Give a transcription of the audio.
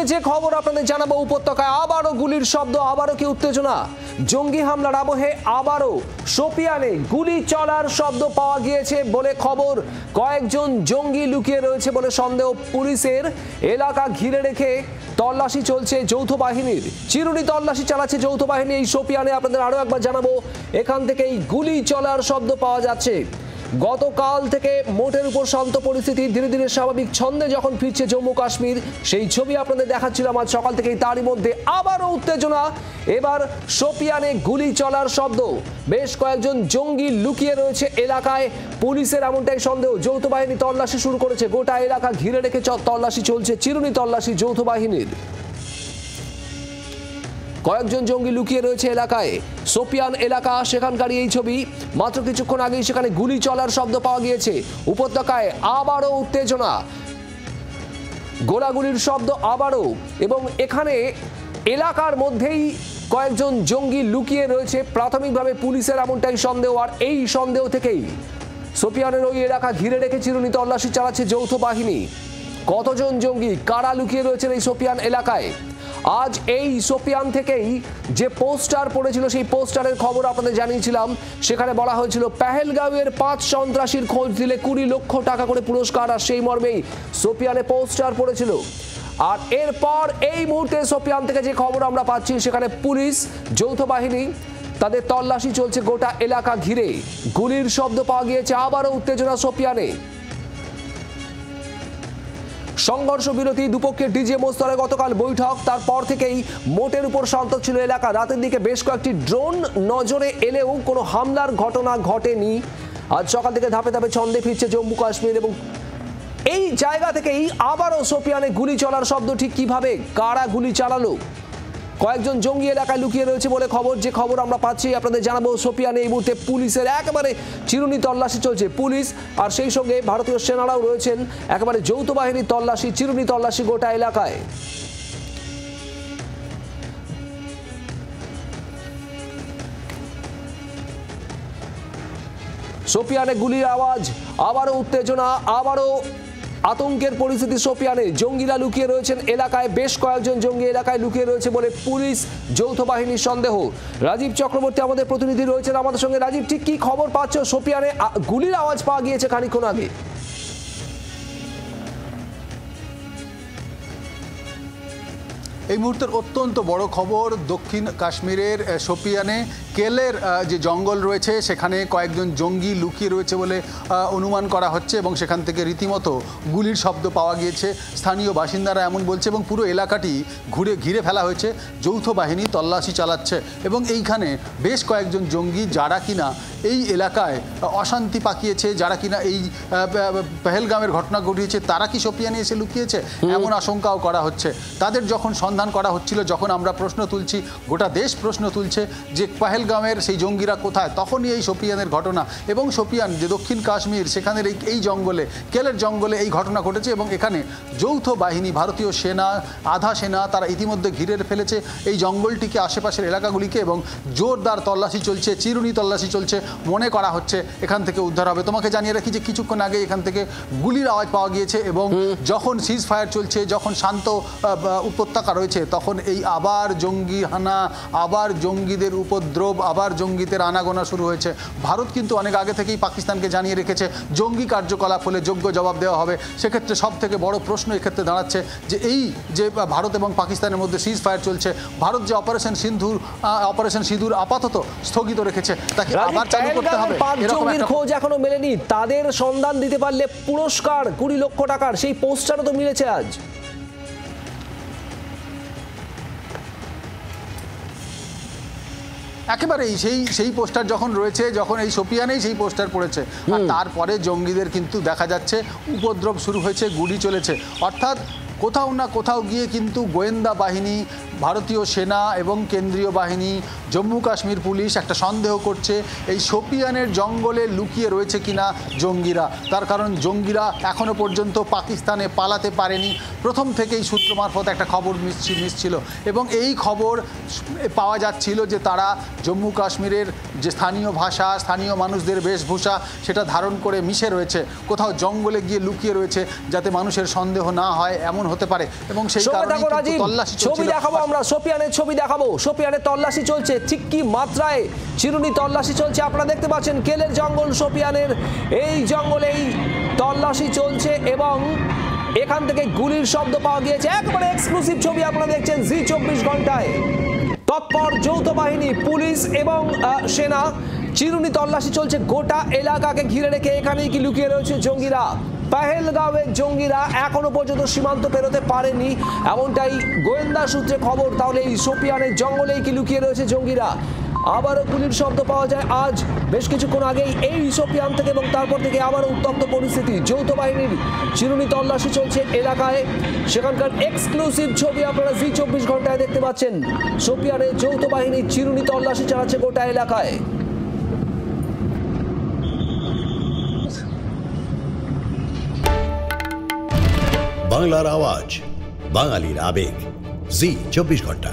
মুহূর্তে যে খবর আপনাদের জানাবো, উপত্যকায় আবারও গুলির শব্দ, আবারও কি উত্তেজনা। জঙ্গি হামলার আবহে আবারও শোপিয়ানে গুলি চলার শব্দ পাওয়া গিয়েছে বলে খবর। কয়েকজন জঙ্গি লুকিয়ে রয়েছে বলে সন্দেহ পুলিশের। এলাকা ঘিরে রেখে তল্লাশি চলছে যৌথ বাহিনীর। চিরুনি তল্লাশি চালাচ্ছে যৌথ বাহিনী এই শোপিয়ানে। আপনাদের আরো একবার জানাবো, এখান থেকেই গুলি চলার শব্দ পাওয়া যাচ্ছে। গতকাল থেকে মোটের উপর শান্ত পরিস্থিতি ধীরে ধীরে স্বাভাবিক ছন্দে যখন ফিরছে জম্মু কাশ্মীর, সেই ছবি আপনাদের দেখাচ্ছিলাম আজ সকাল থেকেই। তারই মধ্যে আবারও উত্তেজনা। এবার শোপিয়ানে গুলি চলার শব্দ। বেশ কয়েকজন জঙ্গি লুকিয়ে রয়েছে এলাকায়, পুলিশের এমনটাই সন্দেহ। যৌথ বাহিনী তল্লাশি শুরু করেছে, গোটা এলাকা ঘিরে রেখে তল্লাশি চলছে, চিরুনি তল্লাশি যৌথ বাহিনীর। কয়েকজন জঙ্গি লুকিয়ে রয়েছে এলাকায়, শোপিয়ান এলাকা সেখানকার এই ছবি। মাত্র কিছুক্ষণ আগেই সেখানে গুলি চলার শব্দ পাওয়া গিয়েছে। উপত্যকায় আবারও উত্তেজনা, গোলাগুলির শব্দ আবারও। এবং এখানে এলাকার মধ্যেই কয়েকজন জঙ্গি লুকিয়ে রয়েছে প্রাথমিকভাবে পুলিশের এমনটাই সন্দেহ। আর এই সন্দেহ থেকেই শোপিয়ানের ওই এলাকা ঘিরে রেখে চিরুনি তল্লাশি চালাচ্ছে যৌথ বাহিনী। কতজন জঙ্গি, কারা লুকিয়ে রয়েছেন এই শোপিয়ান এলাকায়? আজ এই শোপিয়ান থেকেই যে পোস্টার পড়েছিল, সেই পোস্টারের খবর আপনাদের জানিয়েছিলাম। সেখানে বলা হয়েছিল পেহেলগাঁওয়ের 5 সন্ত্রাসীর খোঁজ দিলে 20 লক্ষ টাকা করে পুরস্কার। আর সেই মর্মেই শোপিয়ানে পোস্টার পড়েছিল। আর এরপর এই মুহূর্তে শোপিয়ান থেকে যে খবর আমরা পাচ্ছি, সেখানে পুলিশ যৌথ বাহিনী তাদের তল্লাশি চলছে গোটা এলাকা ঘিরে। গুলির শব্দ পাওয়া গিয়েছে, আবারও উত্তেজনা শোপিয়ানে। সংঘর্ষ বিরতি, দুপক্ষের ডিজিএমও স্তরে গতকাল বৈঠক। তারপর থেকেই মোটের উপর শান্ত ছিল এলাকা। রাতের দিকে বেশ কয়েকটি ড্রোন নজরে এলেও কোনো হামলার ঘটনা ঘটেনি। আজ সকাল থেকে ধাপে ধাপে ছন্দে ফিরছে জম্মু কাশ্মীর। এবং এই জায়গা থেকেই আবারও শোপিয়ানে গুলি চলার শব্দ। ঠিক কিভাবে, কারা গুলি চালালো? কয়েকজন জঙ্গি এলাকায় লুকিয়ে রয়েছে বলে খবর। যে খবর আমরা পাচ্ছি আপনাদের জানাবো। শোপিয়ানে এই মুহূর্তে পুলিশের একেবারে চিরুনি তল্লাশি চলছে। পুলিশ আর সেই সঙ্গে ভারতীয় সেনারাও রয়েছেন। একেবারে যৌথ বাহিনীর তল্লাশি, চিরুনি তল্লাশি গোটা এলাকায়। শোপিয়ানে গুলির আওয়াজ, আবারও উত্তেজনা, আবারও আতঙ্কের পরিস্থিতি শোপিয়ানে। জঙ্গিরা লুকিয়ে রয়েছেন এলাকায়, বেশ কয়েকজন জঙ্গি এলাকায় লুকিয়ে রয়েছে বলে পুলিশ যৌথ বাহিনীর সন্দেহ। রাজীব চক্রবর্তী আমাদের প্রতিনিধি রয়েছেন আমাদের সঙ্গে। রাজীব, ঠিক কি খবর পাচ্ছ? শোপিয়ানে গুলির আওয়াজ পাওয়া গিয়েছে খানিকক্ষণ আগে। এই মুহূর্তের অত্যন্ত বড় খবর, দক্ষিণ কাশ্মীরের শোপিয়ানে কেলের যে জঙ্গল রয়েছে সেখানে কয়েকজন জঙ্গি লুকিয়ে রয়েছে বলে অনুমান করা হচ্ছে। এবং সেখান থেকে রীতিমতো গুলির শব্দ পাওয়া গিয়েছে, স্থানীয় বাসিন্দারা এমন বলছে। এবং পুরো এলাকাটি ঘিরে ফেলা হয়েছে, যৌথ বাহিনী তল্লাশি চালাচ্ছে। এবং এইখানে বেশ কয়েকজন জঙ্গি যারা কিনা এই এলাকায় অশান্তি পাকিয়েছে, যারা কিনা এই পেহেলগাঁওয়ের ঘটনা ঘটিয়েছে, তারা কি শোপিয়ানে এসে লুকিয়েছে এমন আশঙ্কাও করা হচ্ছে। তাদের যখন সন্ধান করা হচ্ছিল, যখন আমরা প্রশ্ন তুলছি, গোটা দেশ প্রশ্ন তুলছে যে পেহেলগাঁওয়ের সেই জঙ্গিরা কোথায়, তখনই এই শোপিয়ানের ঘটনা। এবং শোপিয়ান যে দক্ষিণ কাশ্মীর, সেখানের এই জঙ্গলে, কেলের জঙ্গলে এই ঘটনা ঘটেছে। এবং এখানে যৌথ বাহিনী, ভারতীয় সেনা, আধা সেনা, তারা ইতিমধ্যে ঘিরে ফেলেছে এই জঙ্গলটিকে, আশেপাশের এলাকাগুলিকে। এবং জোরদার তল্লাশি চলছে, চিরুনি তল্লাশি চলছে। মনে করা হচ্ছে এখান থেকে উদ্ধার হবে। তোমাকে জানিয়ে রাখি যে কিছুক্ষণ আগে এখান থেকে গুলির আওয়াজ পাওয়া গিয়েছে। এবং যখন সিজ ফায়ার চলছে, যখন শান্ত উপত্যকা রয়েছে, তখন এই আবার জঙ্গি হানা, আবার জঙ্গিদের উপদ্রব, আবার জঙ্গিদের আনাগোনা শুরু হয়েছে। ভারত কিন্তু অনেক আগে থেকেই পাকিস্তানকে জানিয়ে রেখেছে জঙ্গি কার্যকলাপ হলে যোগ্য জবাব দেওয়া হবে। সেক্ষেত্রে সব থেকে বড় প্রশ্ন এক্ষেত্রে দাঁড়াচ্ছে যে এই যে ভারত এবং পাকিস্তানের মধ্যে সিজ ফায়ার চলছে, ভারত যে অপারেশন সিঁদুর আপাতত স্থগিত রেখেছে, তাকে আবার চালু করতে হবে। জঙ্গির খোঁজ এখনো মেলেনি, তাদের সন্ধান দিতে পারলে পুরস্কার 20 লক্ষ টাকার, সেই পোস্টারও তো মিলেছে আজ। একেবারেই সেই পোস্টার যখন রয়েছে, যখন এই শোপিয়ানেই সেই পোস্টার পড়েছে, আর তারপরে জঙ্গিদের কিন্তু দেখা যাচ্ছে উপদ্রব শুরু হয়েছে, গুলি চলেছে। অর্থাৎ কোথাও না কোথাও গিয়ে কিন্তু গোয়েন্দা বাহিনী, ভারতীয় সেনা এবং কেন্দ্রীয় বাহিনী, জম্মু কাশ্মীর পুলিশ একটা সন্দেহ করছে এই শোপিয়ানের জঙ্গলে লুকিয়ে রয়েছে কিনা জঙ্গিরা। তার কারণ জঙ্গিরা এখনো পর্যন্ত পাকিস্তানে পালাতে পারেনি। প্রথম থেকেই সূত্র মারফত একটা খবর মিসছিল এবং এই খবর পাওয়া যাচ্ছিল যে তারা জম্মু কাশ্মীরের যে স্থানীয় ভাষা, স্থানীয় মানুষদের বেশভূষা সেটা ধারণ করে মিশে রয়েছে, কোথাও জঙ্গলে গিয়ে লুকিয়ে রয়েছে যাতে মানুষের সন্দেহ না হয়, এমন হতে পারে। এবং সেই কারণে তল্লাশি ছবি দেখাবো, আমরা শোপিয়ানের ছবি দেখাবো। শোপিয়ানের তল্লাশি চলছে, ঠিক কি মাত্রায় চিরুনি তল্লাশি চলছে আপনারা দেখতে পাচ্ছেন। কেলের জঙ্গল, শোপিয়ানের এই জঙ্গলেই তল্লাশি চলছে এবং এখান থেকে গুলির শব্দ পাওয়া গিয়েছে। একবারে এক্সক্লুসিভ ছবি আপনারা দেখছেন জি 24 ঘন্টায়। তৎপর যৌথ বাহিনী, পুলিশ এবং সেনা, চিরুনি তল্লাশি চলছে গোটা এলাকাকে ঘিরে রেখে। এখানেই কি লুকিয়ে রয়েছে জঙ্গিরা? পেহেলগাঁওয়ের জঙ্গিরা এখনো পর্যন্ত সীমান্ত পেরোতে পারেনি, এমনটাই গোয়েন্দা সূত্রে খবর। তাহলে এই শোপিয়ানের জঙ্গলেই কি লুকিয়ে রয়েছে জঙ্গিরা? আবারও গুলির শব্দ পাওয়া যায় আজ বেশ কিছুক্ষণ আগেই এই শোপিয়ান থেকে এবং তারপর থেকে আবারও উত্তপ্ত পরিস্থিতি। যৌথ বাহিনীর চিরুনি তল্লাশি চলছে এলাকায়, সেখানকার এক্সক্লুসিভ ছবি আপনারা জি 24 ঘন্টায় দেখতে পাচ্ছেন। শোপিয়ানে যৌথ বাহিনীর চিরুনি তল্লাশি চালাচ্ছে গোটা এলাকায়। বাংলার আওয়াজ, বাঙালির আবেগ, জি 24 ঘন্টা।